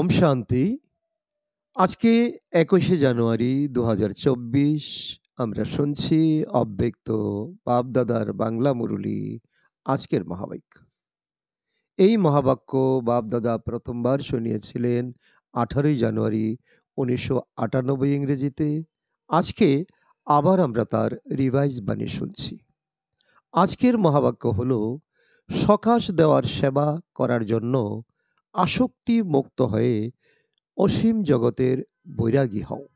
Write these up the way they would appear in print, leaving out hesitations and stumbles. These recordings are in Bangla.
ওম শান্তি। আজকে ২১শে জানুয়ারি ২০২৪। আমরা শুনছি অব্যক্ত বাপ-দাদার বাংলা মুরুলি আজকের মহাবাক্য। এই মহাবাক্য বাপ-দাদা প্রথমবার শুনিয়েছিলেন ১৮ই জানুয়ারি ১৯৯৮ ইংরেজিতে। আজকে আবার আমরা তার রিভাইজ বাণী শুনছি। আজকের মহাবাক্য হল, সকাশ দেওয়ার সেবা করার জন্য আসক্তি মুক্ত হয়ে অসীম জগতের বৈরাগী হও।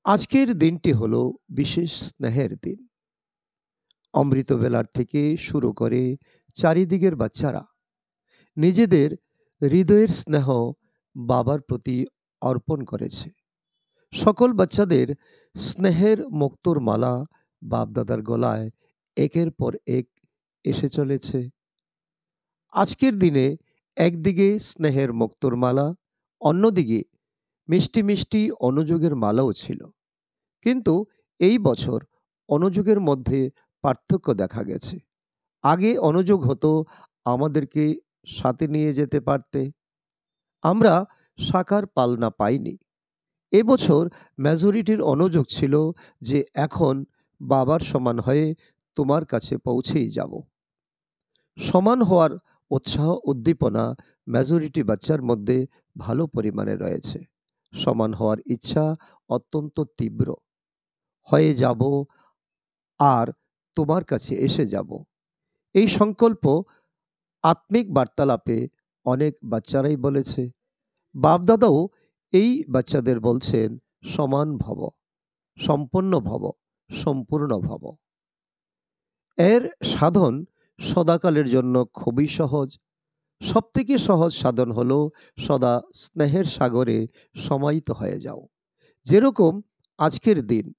আজকের দিনটি হল বিশেষ স্নেহের দিন। অমৃতবেলার থেকে শুরু করে চারিদিকের বাচ্চারা নিজেদের হৃদয়ের স্নেহ বাবার প্রতি অর্পণ করেছে। সকল বাচ্চাদের স্নেহের মুক্তোর মালা বাপদাদার গলায় একের পর এক এসে চলেছে। আজকের দিনে একদিকে স্নেহের মুক্তোর মালা, অন্যদিকে মিষ্টি মিষ্টি অনুযোগের মালাও ছিল। কিন্তু এই বছর অনুযোগের মধ্যে পার্থক্য দেখা গেছে। আগে অনুযোগ হতো আমাদেরকে সাথে নিয়ে যেতে পারতে, আমরা সাকার পালনা পাইনি। এবছর মেজরিটির অনুযোগ ছিল যে এখন বাবার সমান হয়ে তোমার কাছে পৌঁছেই যাব। সমান হওয়ার উৎসাহ উদ্দীপনা মেজরিটি বাচ্চার মধ্যে ভালো পরিমাণে রয়েছে। সমান হওয়ার ইচ্ছা অত্যন্ত তীব্র। হয়ে যাব আর তোমার কাছে এসে যাব, এই সংকল্প আত্মিক বার্তালাপে অনেক বাচ্চারাই বলেছে। বাপদাদাও এই বাচ্চাদের বলছেন, সমান ভব, সম্পন্ন ভব, সম্পূর্ণ ভব। এর সাধন সদাকালের জন্য খুবই সহজ। সবথেকে সহজ সাধন হলো সদা স্নেহের সাগরে সমাহিত হয়ে যাও। যেরকম আজকের দিন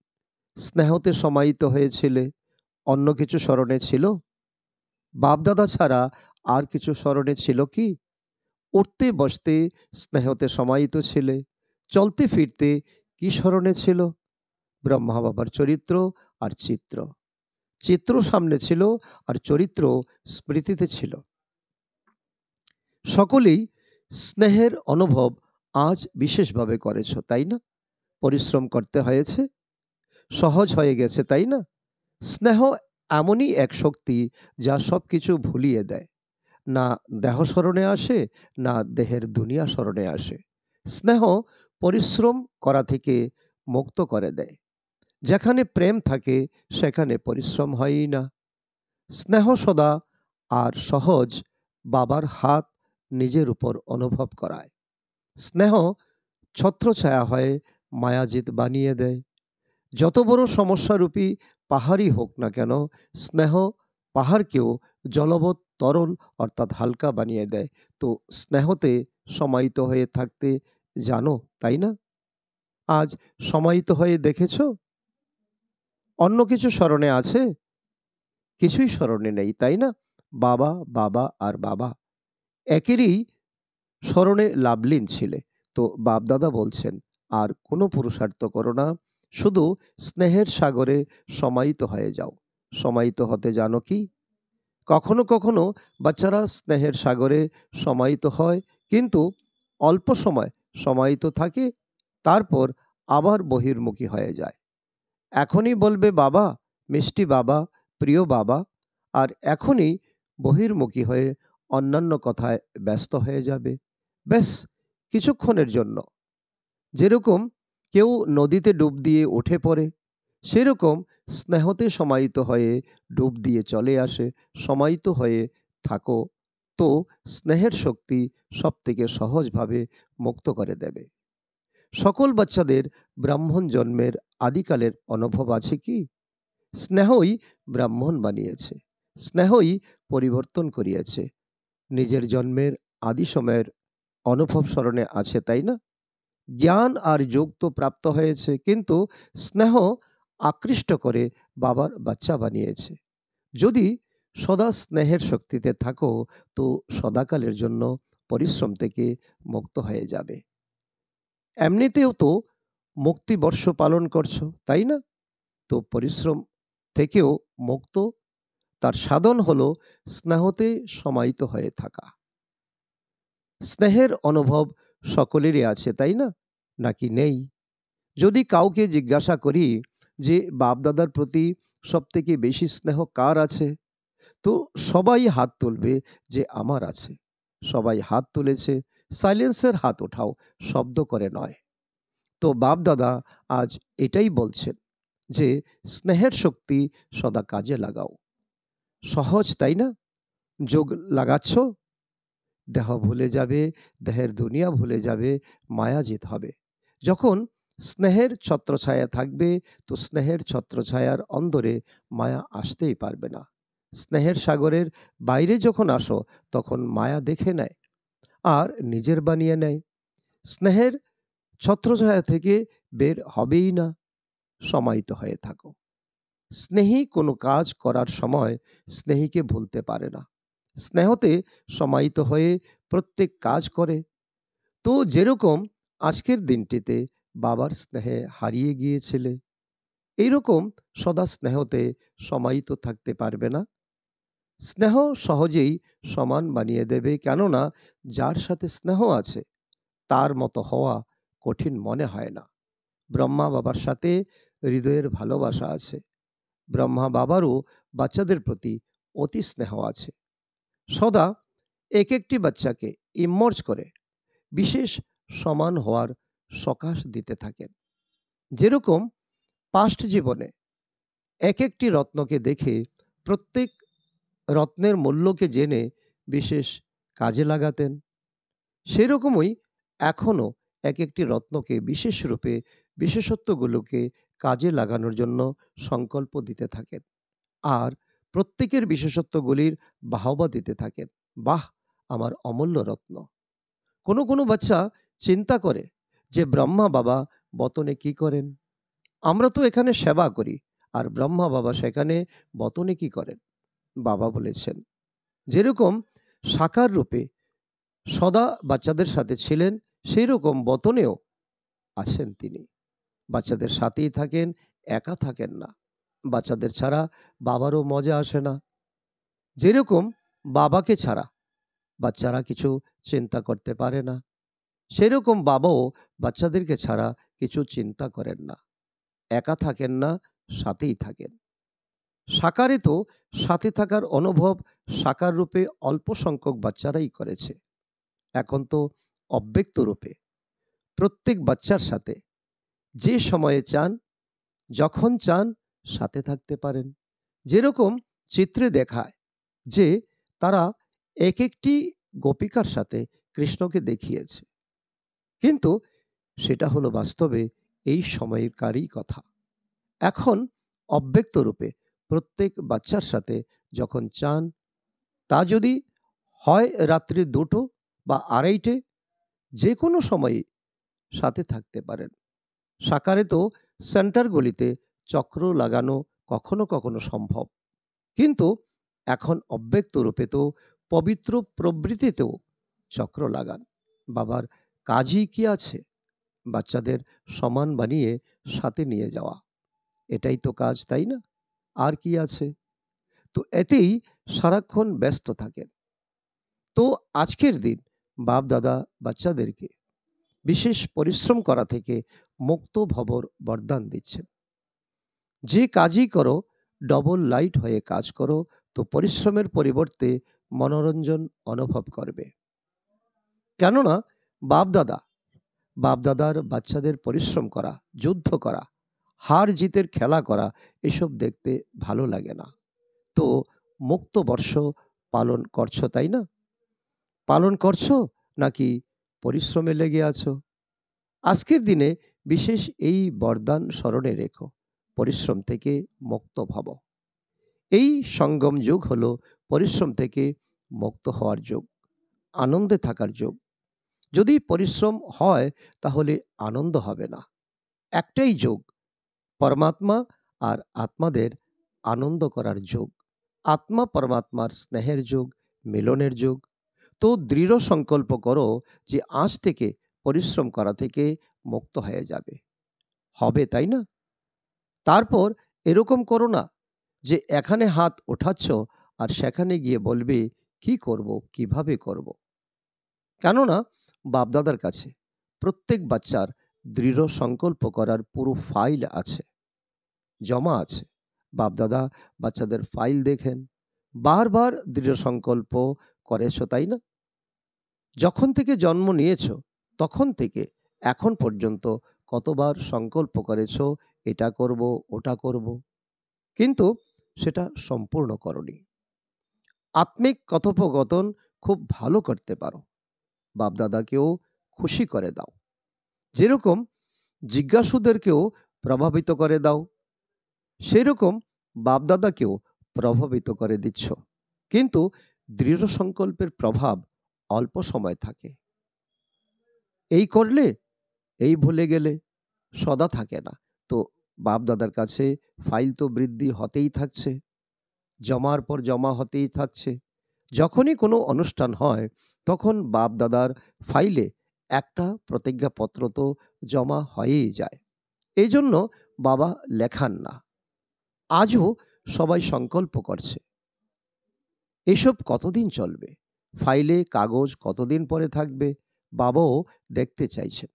স্নেহতে সমাহিত হয়েছিলে, অন্য কিছু স্মরণে ছিল? বাপদাদা ছাড়া আর কিছু স্মরণে ছিল কি? উঠতে বসতে স্নেহতে সমাহিত ছিলে, চলতে ফিরতে কি স্মরণে ছিল? ব্রহ্মা বাবার চরিত্র আর চিত্র। চিত্র সামনে ছিল আর চরিত্র স্মৃতিতে ছিল। সকলেই স্নেহের অনুভব আজ বিশেষভাবে করেছ, তাই না? পরিশ্রম করতে হয়েছে, সহজ হয়ে গেছে, তাই না? স্নেহ এমনই এক শক্তি যা সব কিছু ভুলিয়ে দেয়। না দেহ স্মরণে আসে, না দেহের দুনিয়া স্মরণে আসে। স্নেহ পরিশ্রম করা থেকে মুক্ত করে দেয়। যেখানে প্রেম থাকে সেখানে পরিশ্রম হয়ই না। স্নেহ সদা আর সহজ বাবার হাত নিজের উপর অনুভব করায়। স্নেহ ছত্রছায়া হয়ে মায়াজিত বানিয়ে দেয়। যত বড় সমস্যারূপী পাহাড়ই হোক না কেন, স্নেহ পাহাড়কেও জলবৎ তরল অর্থাৎ হালকা বানিয়ে দেয়। তো স্নেহতে সমাহিত হয়ে থাকতে জানো, তাই না? আজ সমাহিত হয়ে দেখেছ? অন্য কিছু স্মরণে আছে? কিছুই স্মরণে নেই, তাই না? বাবা বাবা আর বাবা একেরই স্মরণে লাভলীন ছিলে। তো বাপদাদা বলছেন, আর কোনো পুরুষার্থ করো না, শুধু স্নেহের সাগরে সমাহিত হয়ে যাও। সমাহিত হতে জানো কি? কখনো কখনো বাচ্চারা স্নেহের সাগরে সমাহিত হয়, কিন্তু অল্প সময় সমাহিত থাকে, তারপর আবার বহির্মুখী হয়ে যায়। এখনই বলবে বাবা, মিষ্টি বাবা, প্রিয় বাবা, আর এখনই বহির্মুখী হয়ে অন্যান্য কথায় ব্যস্ত হয়ে যাবে। ব্যাস কিছুক্ষণের জন্য। যেরকম কেউ নদীতে ডুব দিয়ে উঠে পড়ে, সেরকম স্নেহতে সমাহিত হয়ে ডুব দিয়ে চলে আসে। সমাহিত হয়ে থাকো, তো স্নেহের শক্তি সব থেকে সহজভাবে মুক্ত করে দেবে। সকল বাচ্চাদের ব্রাহ্মণ জন্মের আদিকালের অনুভব আছে কি? স্নেহই ব্রাহ্মণ বানিয়েছে, স্নেহই পরিবর্তন করিয়েছে। নিজের জন্মের আদি সময়ের অনুভব স্মরণে আছে, তাই না? জ্ঞান আর যোগ তো প্রাপ্ত হয়েছে, কিন্তু স্নেহ আকৃষ্ট করে বাবার বাচ্চা বানিয়েছে। যদি সদা স্নেহের শক্তিতে থাকো, তো সদাকালের জন্য পরিশ্রম থেকে মুক্ত হয়ে যাবে। এমনিতেও তো মুক্তিবর্ষ পালন করছো, তাই না? তো পরিশ্রম থেকেও মুক্ত, তার সাধন হলো স্নেহতে সমাহিত হয়ে থাকা। স্নেহের অনুভব সকলেরই আছে, তাই না? নাকি নেই? যদি কাউকে জিজ্ঞাসা করি যে বাপ-দাদার প্রতি সবথেকে বেশি স্নেহ কার আছে? তো সবাই হাত তুলবে যে আমার আছে। সবাই হাত তুলেছে। সাইলেন্সের হাত ওঠাও, শব্দ করে নয়। তো বাপ-দাদা আজ এটাই বলছেন যে স্নেহের শক্তি সদা কাজে লাগাও। সহজ, তাই না? যোগ লাগাচ্ছ, দেহ ভুলে যাবে, দেহের দুনিয়া ভুলে যাবে, মায়া জিত হবে। যখন স্নেহের ছত্রছায়া থাকবে, তো স্নেহের ছত্রছায়ার অন্দরে মায়া আসতেই পারবে না। স্নেহের সাগরের বাইরে যখন আসো, তখন মায়া দেখে নেয় আর নিজের বানিয়ে নেয়। স্নেহের ছত্রছায়া থেকে বের হবেই না, সমাহিত হয়ে থাকো। স্নেহী কোনো কাজ করার সময় স্নেহীকে ভুলতে পারে না। স্নেহতে সমাহিত হয়ে প্রত্যেক কাজ করে। তো যেরকম আজকের দিনটিতে বাবার স্নেহে হারিয়ে গিয়েছিলে, এইরকম সদা স্নেহতে সমাহিত থাকতে পারবে না। স্নেহ সহজেই সমান বানিয়ে দেবে, কেননা যার সাথে স্নেহ আছে তার মতো হওয়া কঠিন মনে হয় না। ব্রহ্মা বাবার সাথে হৃদয়ের ভালোবাসা আছে। ব্রহ্মা বাবারও বাচ্চাদের প্রতি অতি স্নেহ আছে। সদা এক একটি বাচ্চাকে ইমর্জ করে বিশেষ সমান হওয়ার সকাশ দিতে থাকেন। যেরকম পাস্ট জীবনে এক একটি রত্নকে দেখে প্রত্যেক রত্নের মূল্যকে জেনে বিশেষ কাজে লাগাতেন, সেরকমই এখনও এক একটি রত্নকে বিশেষ রূপে বিশেষত্বগুলোকে কাজে লাগানোর জন্য সংকল্প দিতে থাকেন আর প্রত্যেকের বিশেষত্বগুলির বাহবা দিতে থাকেন। বাহ, আমার অমূল্য রত্ন! কোনো কোনো বাচ্চা চিন্তা করে যে ব্রহ্মা বাবা বতনে কি করেন? আমরা তো এখানে সেবা করি, আর ব্রহ্মা বাবা সেখানে বতনে কি করেন? বাবা বলেছেন, যেরকম সাকার রূপে সদা বাচ্চাদের সাথে ছিলেন, সেই রকম বতনেও আছেন তিনি। বাচ্চাদের সাথেই থাকেন, একা থাকেন না। বাচ্চাদের ছাড়া বাবারও মজা আসে না। যেরকম বাবাকে ছাড়া বাচ্চারা কিছু চিন্তা করতে পারে না, সেরকম বাবাও বাচ্চাদেরকে ছাড়া কিছু চিন্তা করেন না। একা থাকেন না, সাথেই থাকেন। সাকারে তো সাথে থাকার অনুভব সাকার রূপে অল্প সংখ্যক বাচ্চারাই করেছে। এখন তো অব্যক্ত রূপে প্রত্যেক বাচ্চার সাথে যে সময়ে চান, যখন চান সাথে থাকতে পারেন। যেরকম চিত্রে দেখায় যে তারা এক একটি গোপিকার সাথে কৃষ্ণকে দেখিয়েছে, কিন্তু সেটা হলো বাস্তবে এই সময়কারই কথা। এখন অব্যক্ত রূপে প্রত্যেক বাচ্চার সাথে যখন চান, তা যদি হয় রাত্রি ২টো বা ২:৩০, যে কোনো সময়ই সাথে থাকতে পারেন। সাকারে তো সেন্টারগুলিতে চক্র লাগানো কখনো কখনো সম্ভব, কিন্তু এখন অব্যক্ত রূপে তো পবিত্র প্রবৃত্তিতেও চক্র লাগান। বাবার কাজই কি আছে? বাচ্চাদের সমান বানিয়ে সাথে নিয়ে যাওয়া। এটাই তো কাজ, তাই না? আর কি আছে? তো এতেই সারাক্ষণ ব্যস্ত থাকেন। তো আজকের দিন বাপ দাদা বাচ্চাদেরকে বিশেষ পরিশ্রম করা থেকে মুক্ত ভবর বরদান দিচ্ছেন। যে কাজই করো ডবল লাইট হয়ে কাজ করো, তো পরিশ্রমের পরিবর্তে মনোরঞ্জন অনুভব করবে। কেননা বাপ-দাদা, বাপ-দাদার বাচ্চাদের পরিশ্রম করা, যুদ্ধ করা, হার জিতের খেলা করা, এসব দেখতে ভালো লাগে না। তো মুক্ত বর্ষ পালন করছো, তাই না? পালন করছো নাকি পরিশ্রমে লেগে আছো? আজকের দিনে বিশেষ এই বরদান স্মরণে রেখো, পরিশ্রম থেকে মুক্ত ভব। এই সঙ্গম যুগ হলো পরিশ্রম থেকে মুক্ত হওয়ার যুগ, আনন্দে থাকার যুগ। যদি পরিশ্রম হয় তাহলে আনন্দ হবে না। একটাই যুগ, পরমাত্মা আর আত্মাদের আনন্দ করার যুগ। আত্মা পরমাত্মার স্নেহের যুগ, মিলনের যুগ। তো দৃঢ় সংকল্প করো যে আজ থেকে পরিশ্রম করা থেকে মুক্ত হয়ে যাবে। হবে, তাই না? তারপর এরকম করো না যে এখানে হাত ওঠাচ্ছ আর সেখানে গিয়ে বলবে কি করব, কিভাবে করব। কেননা বাপদাদার কাছে প্রত্যেক বাচ্চার দৃঢ় সংকল্প করার পুরো ফাইল আছে, জমা আছে। বাপদাদা বাচ্চাদের ফাইল দেখেন, বারবার দৃঢ় সংকল্প করেছো, তাই না? যখন থেকে জন্ম নিয়েছো তখন থেকে এখন পর্যন্ত কতবার সংকল্প করেছো, এটা করব, ওটা করব, কিন্তু সেটা সম্পূর্ণ করনি। আত্মিক কথোপকথন খুব ভালো করতে পারো, বাপদাদাকেও খুশি করে দাও, যেরকম জিজ্ঞাসুদেরকেও প্রভাবিত করে দাও, সেরকম বাপদাদাকেও প্রভাবিত করে দিচ্ছ। কিন্তু দৃঢ় সংকল্পের প্রভাব অল্প সময় থাকে। এই করলে, এই ভুলে গেলে সদা থাকে না। তো বাপদাদার কাছে ফাইল তো বৃদ্ধি হতেই থাকছে, জমার পর জমা হতেই থাকছে। যখনই কোনো অনুষ্ঠান হয় তখন বাপদাদার ফাইলে একটা প্রতিজ্ঞাপত্র তো জমা হয়েই যায়। এই জন্য বাবা লেখান না। আজও সবাই সংকল্প করছে। এসব কতদিন চলবে? ফাইলে কাগজ কতদিন পরে থাকবে? বাবাও দেখতে চাইছেন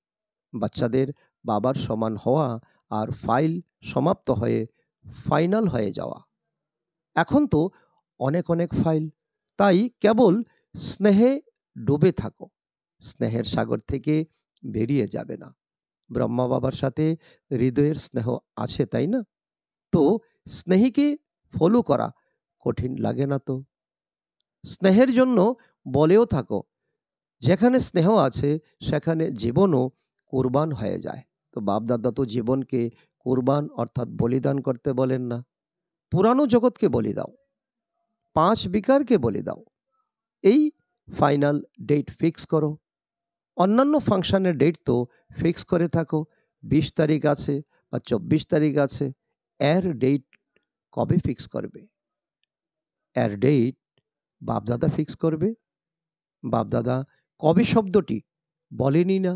বাচ্চাদের বাবার সমান হওয়া আর ফাইল সমাপ্ত হয়ে ফাইনাল হয়ে যাওয়া। এখন তো অনেক অনেক ফাইল, তাই কেবল স্নেহে ডুবে থাকো, স্নেহের সাগর থেকে বেরিয়ে যাবে না। ব্রহ্মা বাবার সাথে হৃদয়ের স্নেহ আছে, তাই না? তো স্নেহীকে ফলো করা কঠিন লাগে না তো? স্নেহের জন্য বলেও থাকো, যেখানে স্নেহ আছে সেখানে জীবনও কুরবান হয়ে যায়। তো বাপদাদা তো জীবনকে কুরবান অর্থাৎ বলিদান করতে বলেন না। পুরানো জগৎকে বলি দাও, 5 বিকারকে বলি দাও। এই ফাইনাল ডেট ফিক্স করো। অন্যান্য ফাংশনের ডেট তো ফিক্স করে থাকো, 20 তারিখ আছে বা 24 তারিখ আছে। এর ডেট কবে ফিক্স করবে? এর ডেট বাপদাদা ফিক্স করবে। বাপদাদা কবে শব্দটি বলেনি না,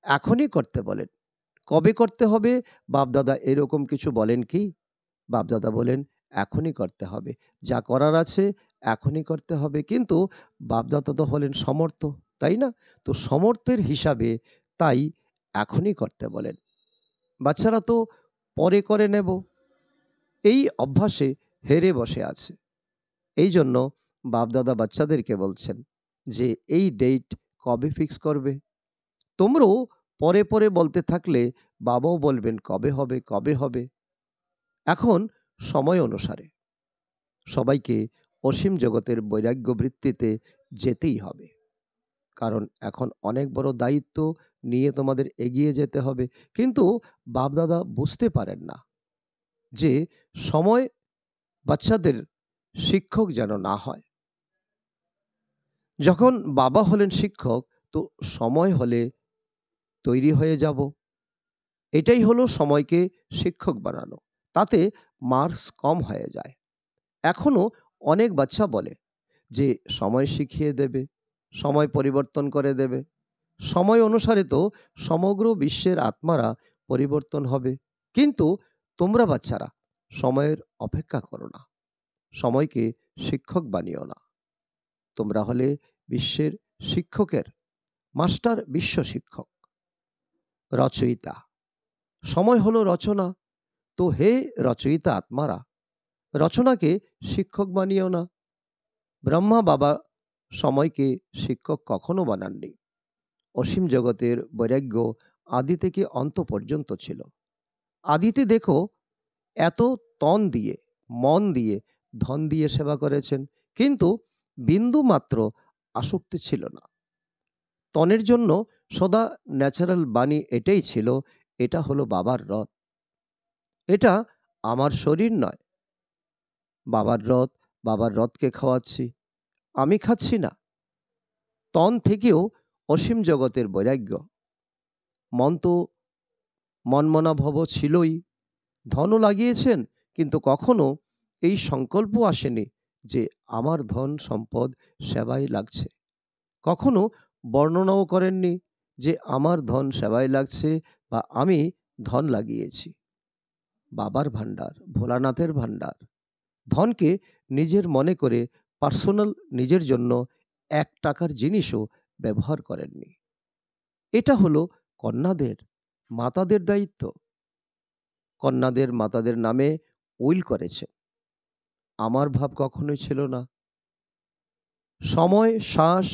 এখনই করতে বলেন। কবে করতে হবে বাপদাদা এরকম কিছু বলেন কি? বাপদাদা বলেন এখনই করতে হবে, যা করার আছে এখনই করতে হবে। কিন্তু বাপদাদা তো হলেন সমর্থ, তাই না? তো সমর্থের হিসাবে তাই এখনই করতে বলেন। বাচ্চারা তো পরে করে নেব, এই অভ্যাসে হেরে বসে আছে। এই জন্য বাপদাদা বাচ্চাদেরকে বলছেন যে এই ডেট কবে ফিক্স করবে? তোমরাও পরে পরে বলতে থাকলে বাবাও বলবেন কবে হবে, কবে হবে। এখন সময় অনুসারে সবাইকে অসীম জগতের বৈরাগ্য বৃত্তিতে যেতেই হবে, কারণ এখন অনেক বড় দায়িত্ব নিয়ে তোমাদের এগিয়ে যেতে হবে। কিন্তু বাপদাদা বুঝতে পারেন না যে সময় বাচ্চাদের শিক্ষক যেন না হয়। যখন বাবা হলেন শিক্ষক, তো সময় হলে তৈরি হয়ে যাব। এটাই হলো সময়কে শিক্ষক বানানো। তাতে মার্কস কম হয়ে যায়। এখনো অনেক বাচ্চা বলে যে সময় শিখিয়ে দেবে, সময় পরিবর্তন করে দেবে। সময় অনুসারে তো সমগ্র বিশ্বের আত্মারা পরিবর্তন হবে। কিন্তু তোমরা বাচ্চারা সময়ের অপেক্ষা করো না, সময়কে শিক্ষক বানিও না। তোমরা হলে বিশ্বের শিক্ষকের মাস্টার, বিশ্ব শিক্ষক, রচয়িতা। সময় হলো রচনা। তো হে রচয়িতা আত্মারা, রচনাকে শিক্ষক বানিও না। ব্রহ্মা বাবা সময়কে শিক্ষক কখনো বানাননি। অসীম জগতের বৈরাগ্য আদি থেকে অন্ত পর্যন্ত ছিল। আদিতে দেখো এত তন দিয়ে, মন দিয়ে, ধন দিয়ে সেবা করেছেন, কিন্তু বিন্দু মাত্র আসক্তি ছিল না। তনের জন্য সদা ন্যাচারাল বাণী এটাই ছিল, এটা হলো বাবার রথ, এটা আমার শরীর নয়। বাবার রথ, বাবার রথকে খাওয়াচ্ছি, আমি খাচ্ছি না। তন থেকেও অসীম জগতের বৈরাগ্য। মন তো মনমনা ভব ছিলই, ধনও লাগিয়েছেন, কিন্তু কখনো এই সংকল্প আসেনি যে আমার ধন সম্পদ সেবায় লাগছে। কখনো বর্ণনাও করেননি যে আমার ধন সেবায় লাগছে বা আমি ধন লাগিয়েছি। বাবার ভাণ্ডার, ভোলানাথের ভাণ্ডার। ধনকে নিজের মনে করে পার্সোনাল, নিজের জন্য ৳১ জিনিসও ব্যবহার করেননি। এটা হলো কন্যাদের, মাতাদের দায়িত্ব। কন্যাদের মাতাদের নামে উইল করেছেন। আমার ভাব কখনোই ছিল না। সময়, শ্বাস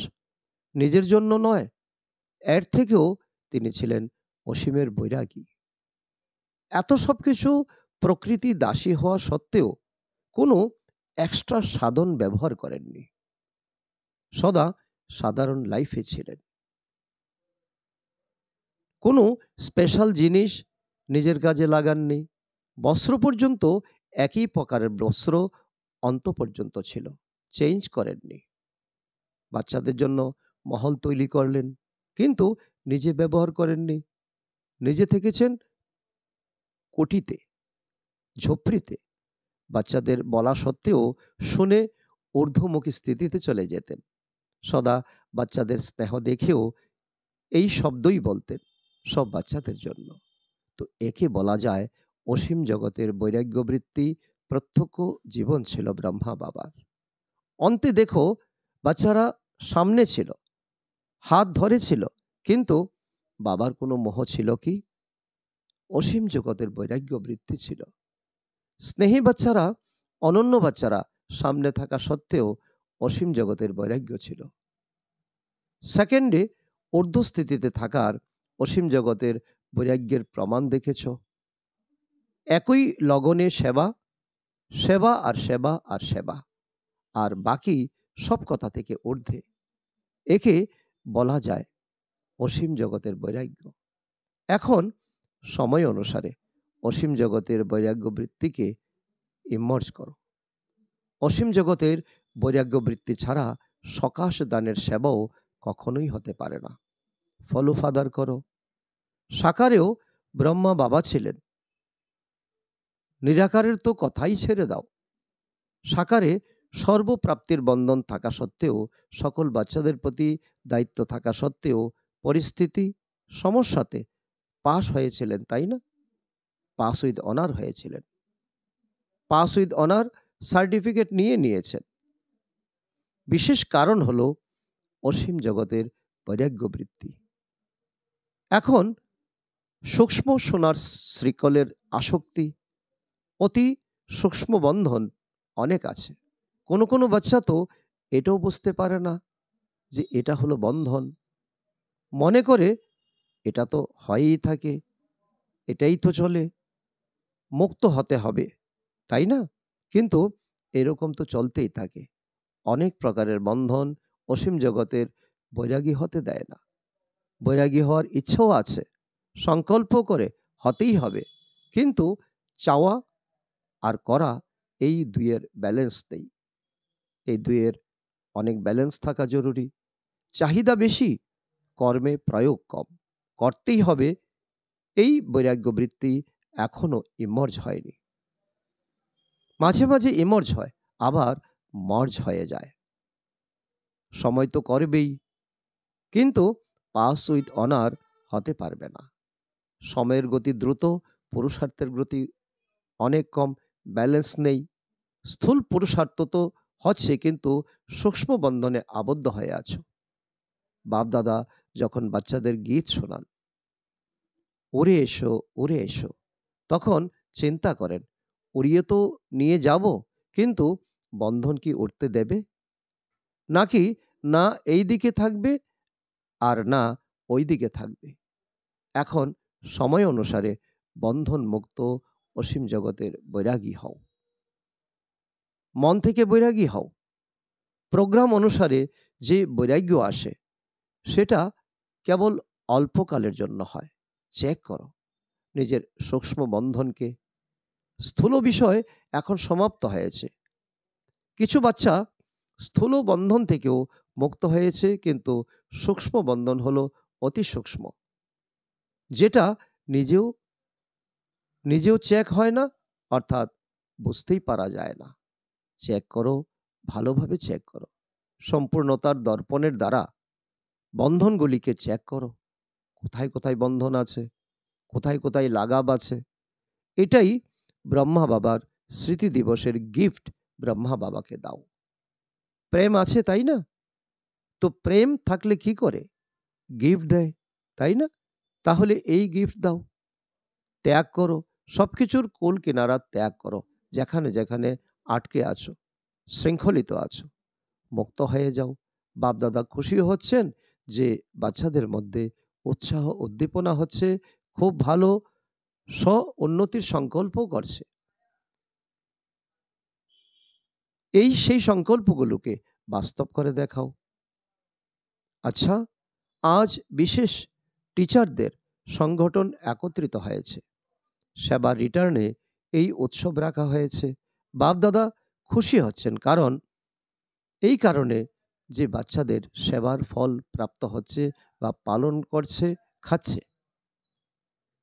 নিজের জন্য নয়, এর থেকেও তিনি ছিলেন অসীমের বৈরাগী। এত সবকিছু প্রকৃতি দাসী হওয়া সত্ত্বেও কোনো এক্সট্রা সাধন ব্যবহার করেননি। সদা সাধারণ লাইফে ছিলেন। কোনো স্পেশাল জিনিস নিজের কাজে লাগাননি। বস্ত্র পর্যন্ত একই প্রকারের বস্ত্র অন্ত পর্যন্ত ছিল, চেঞ্জ করেননি। বাচ্চাদের জন্য মহল তৈরি করলেন, কিন্তু নিজে ব্যবহার করেননি। নিজে থেকেছেন কুটিতে, ঝোপড়িতে। বাচ্চাদের বলা সত্ত্বেও শুনে ঊর্ধ্বমুখী স্থিতিতে চলে যেতেন। সদা বাচ্চাদের স্নেহ দেখেও এই শব্দই বলতেন, সব বাচ্চাদের জন্য। তো একে বলা যায় অসীম জগতের বৈরাগ্যবৃত্তি প্রত্যক্ষ জীবন ছিল ব্রহ্মা বাবার। অন্তে দেখো, বাচ্চারা সামনে ছিল, হাত ধরেছিল, কিন্তু বাবার কোনো মোহ ছিল কি? অসীম জগতের বৈরাগ্য বৃত্তি ছিল। স্নেহী বাচ্চারা, অনন্য বাচ্চারা সামনে থাকা সত্ত্বেও অসীম জগতের বৈরাগ্য ছিল। সেকেন্ডে ঊর্ধ্বস্থিতিতে থাকার অসীম জগতের বৈরাগ্যের প্রমাণ দেখেছ। একই লগনে সেবা, সেবা আর সেবা আর সেবা, আর বাকি সব কথা থেকে ঊর্ধ্বে। একে বলা যায় অসীম জগতের বৈরাগ্য। এখন সময় অনুসারে অসীম জগতের বৈরাগ্য বৃত্তিকে ইমার্জ করো। অসীম জগতের বৈরাগ্য বৃত্তি ছাড়া সকাশ দানের সেবাও কখনোই হতে পারে না। ফলো ফাদার করো। সাকারেও ব্রহ্মা বাবা ছিলেন, নিরাকারের তো কথাই ছেড়ে দাও। সাকারে সর্বপ্রাপ্তির বন্ধন থাকা সত্ত্বেও, সকল বাচ্চাদের প্রতি দায়িত্ব থাকা সত্ত্বেও, পরিস্থিতি সমস্যাতে পাস হয়েছিলেন, তাই না? পাস উইথ অনার হয়েছিলেন। পাস উইথ অনার সার্টিফিকেট নিয়েছেন। বিশেষ কারণ হলো অসীম জগতের বৈরাগ্য বৃত্তি। এখন সূক্ষ্ম সোনার শ্রীকলের আসক্তি, অতি সূক্ষ্ম বন্ধন অনেক আছে। কোনো কোনো বাচ্চা তো এটাও বুঝতে পারে না যে এটা হলো বন্ধন। মনে করে এটা তো হয়েই থাকে, এটাই তো চলে, মুক্ত হতে হবে, তাই না? কিন্তু এরকম তো চলতেই থাকে। অনেক প্রকারের বন্ধন অসীম জগতের বৈরাগী হতে দেয় না। বৈরাগী হওয়ার ইচ্ছাও আছে, সংকল্প করে হতেই হবে, কিন্তু চাওয়া আর করা, এই দুইয়ের ব্যালেন্স নেই। এই দুইয়ের অনেক ব্যালেন্স থাকা জরুরি। চাহিদা বেশি, কর্মে প্রয়োগ কম। করতেই হবে, এই বৈরাগ্য বৃত্তি এখনো ইমার্জ হয়নি। মাঝে মাঝে ইমার্জ হয়, আবার মার্জ হয়ে যায়। সময় তো করবেই, কিন্তু পাস উইথ অনার হতে পারবে না। সময়ের গতি দ্রুত, পুরুষার্থের গতি অনেক কম, ব্যালেন্স নেই। স্থূল পুরুষার্থ তো হচ্ছে, কিন্তু সূক্ষ্ম বন্ধনে আবদ্ধ হয়ে আছো। বাপদাদা যখন বাচ্চাদের গীত শোনান, উড়ে এসো উড়ে এসো, তখন চিন্তা করেন, উড়িয়ে তো নিয়ে যাব, কিন্তু বন্ধন কি উঠতে দেবে? নাকি না এই দিকে থাকবে আর না ওই দিকে থাকবে? এখন সময় অনুসারে বন্ধন মুক্ত অসীম জগতের বৈরাগী হও। মন থেকে বৈরাগী হও। প্রোগ্রাম অনুসারে যে বৈরাগ্য আসে, সেটা কেবল অল্পকালের জন্য হয়। চেক করো নিজের সূক্ষ্ম বন্ধনকে। স্থূল বিষয় এখন সমাপ্ত হয়েছে। কিছু বাচ্চা স্থূল বন্ধন থেকেও মুক্ত হয়েছে, কিন্তু সূক্ষ্ম বন্ধন হলো অতি সূক্ষ্ম, যেটা নিজেও নিজেও চেক হয় না, অর্থাৎ বুঝতেই পারা যায় না। চেক করো, ভালোভাবে চেক করো। সম্পূর্ণতার দর্পণের দ্বারা বন্ধনগুলিকে চেক করো। কোথায় কোথায় বন্ধন আছে, কোথায় কোথায় লাগাব আছে। এটাই ব্রহ্মা বাবার স্মৃতি দিবসের গিফট। ব্রহ্মা বাবাকে দাও। প্রেম আছে, তাই না? তো প্রেম থাকলে কি করে? গিফট দেয়, তাই না? তাহলে এই গিফট দাও, ত্যাগ করো, সবকিছুর কোল কিনারা ত্যাগ করো। যেখানে যেখানে আটকে আছো, শৃঙ্খলিত আছো, মুক্ত হয়ে যাও। বাপ-দাদা খুশি হচ্ছেন যে বাচ্চাদের মধ্যে উৎসাহ উদ্দীপনা হচ্ছে, খুব ভালো উন্নতির সংকল্পও করছে। এই সেই সংকল্পগুলোকে বাস্তব করে দেখাও। আচ্ছা, আজ বিশেষ টিচারদের সংগঠন একত্রিত হয়েছে। সেবার রিটার্নে এই উৎসব রাখা হয়েছে। বাপ-দাদা খুশি হচ্ছেন, কারণ এই কারণে যে বাচ্চাদের সেবার ফল প্রাপ্ত হচ্ছে বা পালন করছে, খাচ্ছে।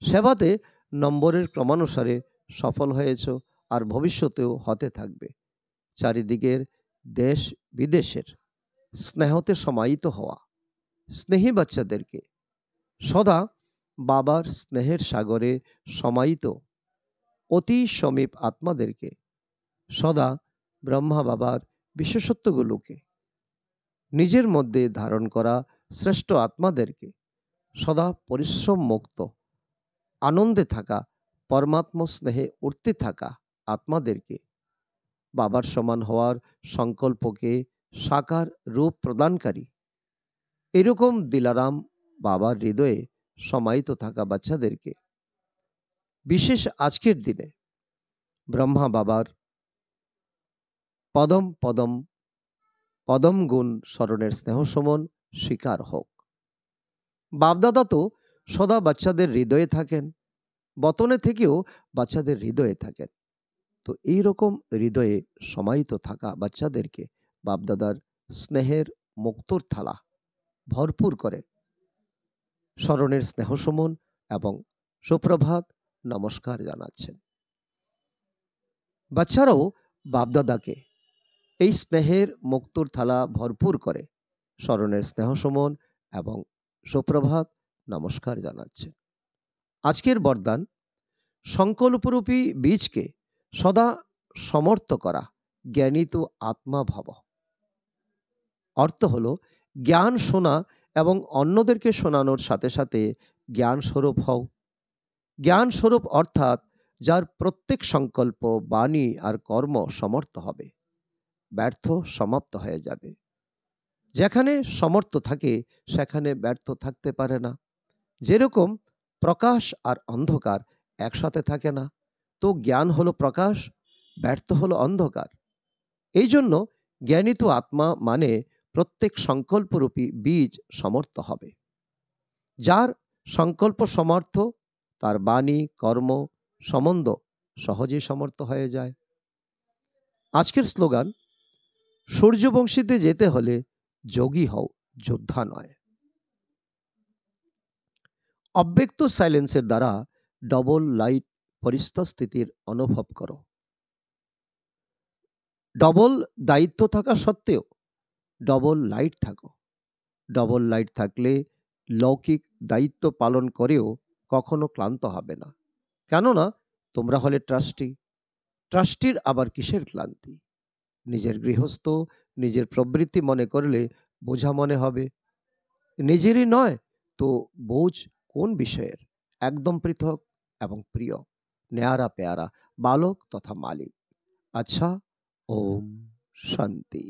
সেবাতে নম্বরের ক্রমানুসারে সফল হয়েছ, আর ভবিষ্যতেও হতে থাকবে। চারিদিকের দেশ বিদেশের স্নেহতে সমাহিত হওয়া স্নেহী বাচ্চাদেরকে সদা বাবার স্নেহের সাগরে সমাহিত অতি সমীপ আত্মাদেরকে সদা ব্রহ্মা বাবার বিশেষত্বগুলোকে নিজের মধ্যে ধারণ করা শ্রেষ্ঠ আত্মাদেরকে সদা পরিশ্রম মুক্ত আনন্দে থাকা পরমাত্ম স্নেহে উঠতে থাকা আত্মাদেরকে বাবার সমান হওয়ার সংকল্পকে সাকার রূপ প্রদানকারী এরকম দিলারাম বাবার হৃদয়ে সমাহিত থাকা বাচ্চাদেরকে বিশেষ আজকের দিনে ব্রহ্মা বাবার পদম পদম পদম গুণ স্মরণের স্নেহ সমন স্বীকার হোক। বাপদাদা তো সদা বাচ্চাদের হৃদয়ে থাকেন, বতনে থেকেও বাচ্চাদের হৃদয়ে থাকেন। তো এইরকম হৃদয়ে সমাহিত থাকা বাচ্চাদেরকে বাপদাদার স্নেহের মুক্তোর থালা ভরপুর করে স্মরণের স্নেহ সমন এবং সুপ্রভাত নমস্কার জানাচ্ছেন। বাচ্চারাও বাপদাদাকে এই স্নেহের মুক্তোর থালা ভরপুর করে স্মরণের স্নেহ সমন এবং সুপ্রভাত নমস্কার জানাচ্ছেন। আজকের বরদান সংকল্পরূপী বীজকে সদা সমর্থ করা জ্ঞানিত আত্মা ভাব। অর্থ হলো জ্ঞান শোনা এবং অন্যদেরকে শোনানোর সাথে সাথে জ্ঞান স্বরূপ হও। জ্ঞান স্বরূপ অর্থাৎ যার প্রত্যেক সংকল্প বাণী আর কর্ম সমর্থ হবে, ব্যর্থ সমাপ্ত হয়ে যাবে। যেখানে সমর্থ থাকে সেখানে ব্যর্থ থাকতে পারে না। যেরকম প্রকাশ আর অন্ধকার একসাথে থাকে না, তো জ্ঞান হলো প্রকাশ, ব্যর্থ হলো অন্ধকার। এই জন্য জ্ঞানিত আত্মা মানে প্রত্যেক সংকল্পরূপী বীজ সমর্থ হবে। যার সংকল্প সমর্থ, তার বাণী কর্ম সম্বন্ধ সহজেই সমর্থ হয়ে যায়। আজকের স্লোগান, সূর্যবংশীতে যেতে হলে যোগী হও, যোদ্ধা নয়। অব্যক্ত সাইলেন্সের দ্বারা ডবল লাইট পরিস্থিতির অনুভব করো। ডবল দায়িত্ব থাকা সত্ত্বেও ডবল লাইট থাকো। ডবল লাইট থাকলে লৌকিক দায়িত্ব পালন করেও কখনো ক্লান্ত হবে না, কেননা তোমরা হলে ট্রাস্টি। ট্রাস্টির আবার কিসের ক্লান্তি? নিজের গৃহস্থ নিজের প্রবৃত্তি মনে করলে বোঝা মনে হবে, নিজেরই নয় তো বোঝ কোন বিষয়ের? একদম পৃথক এবং প্রিয়, নেয়ারা পেয়ারা, বালক তথা মালিক। আচ্ছা, ওম শান্তি।